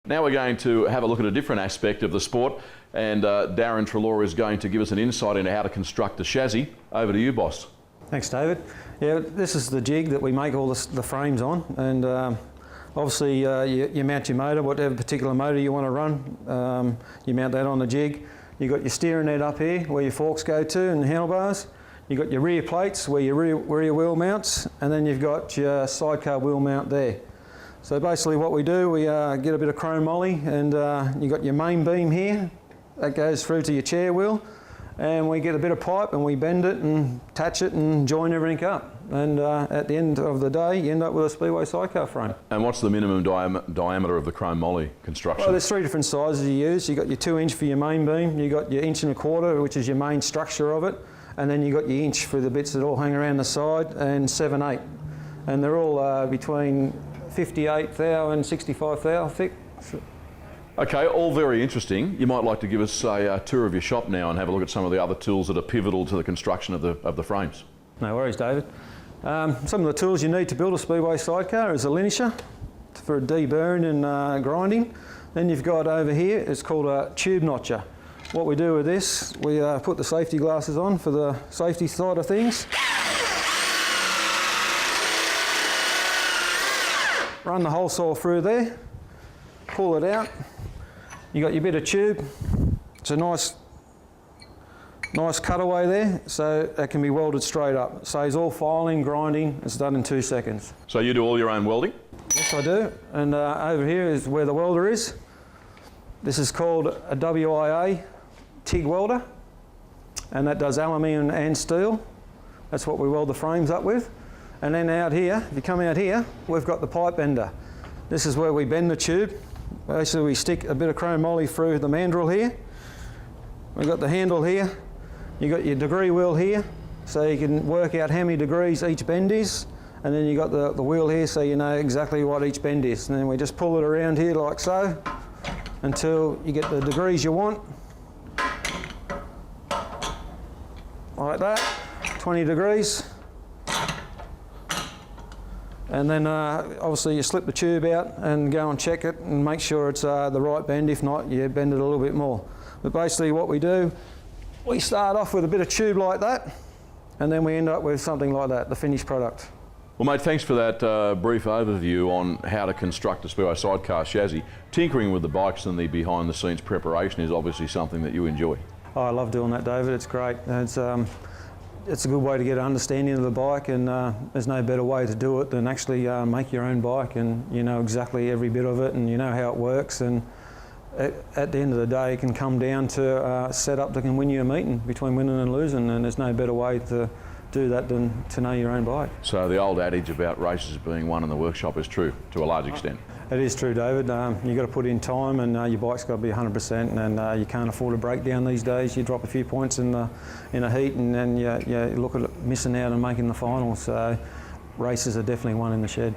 Now we're going to have a look at a different aspect of the sport, and Darrin Treloar is going to give us an insight into how to construct a chassis. Over to you, boss. Thanks, David. Yeah, this is the jig that we make all the frames on, and obviously you mount your motor, whatever particular motor you want to run, you mount that on the jig. You've got your steering net up here where your forks go to and the handlebars. You've got your rear plates where your rear wheel mounts, and then you've got your sidecar wheel mount there. So basically what we do, we get a bit of chrome moly, and you've got your main beam here that goes through to your chair wheel, and we get a bit of pipe and we bend it and attach it and join everything up. And at the end of the day, you end up with a Speedway sidecar frame. And what's the minimum diameter of the chrome moly construction? Well, there's 3 different sizes you use. You've got your 2-inch for your main beam, you've got your 1.25 inch, which is your main structure of it, and then you've got your inch for the bits that all hang around the side, and 7/8. And they're all between 58 thou and 65 thou thick. Okay, all very interesting. You might like to give us a tour of your shop now and have a look at some of the other tools that are pivotal to the construction of the frames. No worries, David. Some of the tools you need to build a Speedway sidecar is a linisher for deburring and grinding. Then you've got over here, it's called a tube notcher. What we do with this, we put the safety glasses on for the safety side of things. Run the hole saw through there, pull it out. You got your bit of tube. It's a nice cutaway there, so it can be welded straight up. It saves all filing, grinding. It's done in 2 seconds. So you do all your own welding? Yes, I do. And over here is where the welder is. This is called a WIA TIG welder, and that does aluminium and steel. That's what we weld the frames up with. And then out here, if you come out here, we've got the pipe bender. This is where we bend the tube. Basically, we stick a bit of chrome moly through the mandrel here. We've got the handle here. You've got your degree wheel here, so you can work out how many degrees each bend is. And then you've got the wheel here, so you know exactly what each bend is. And then we just pull it around here like so, until you get the degrees you want. Like that, 20 degrees. And then obviously you slip the tube out and go and check it and make sure it's the right bend. If not, you bend it a little bit more. But basically what we do, we start off with a bit of tube like that, and then we end up with something like that, the finished product. Well, mate, thanks for that brief overview on how to construct a Speedway sidecar chassis. Tinkering with the bikes and the behind-the-scenes preparation is obviously something that you enjoy. Oh, I love doing that, David. It's great. It's a good way to get an understanding of the bike, and there's no better way to do it than actually make your own bike, and you know exactly every bit of it, and you know how it works. And at the end of the day, it can come down to a setup that can win you a meeting between winning and losing, and there's no better way to do that than to know your own bike. So the old adage about races being won in the workshop is true to a large extent. It is true, David. You've got to put in time, and your bike's got to be 100%, and you can't afford a breakdown these days. You drop a few points in a heat, and then you look at it missing out and making the final. So races are definitely won in the shed.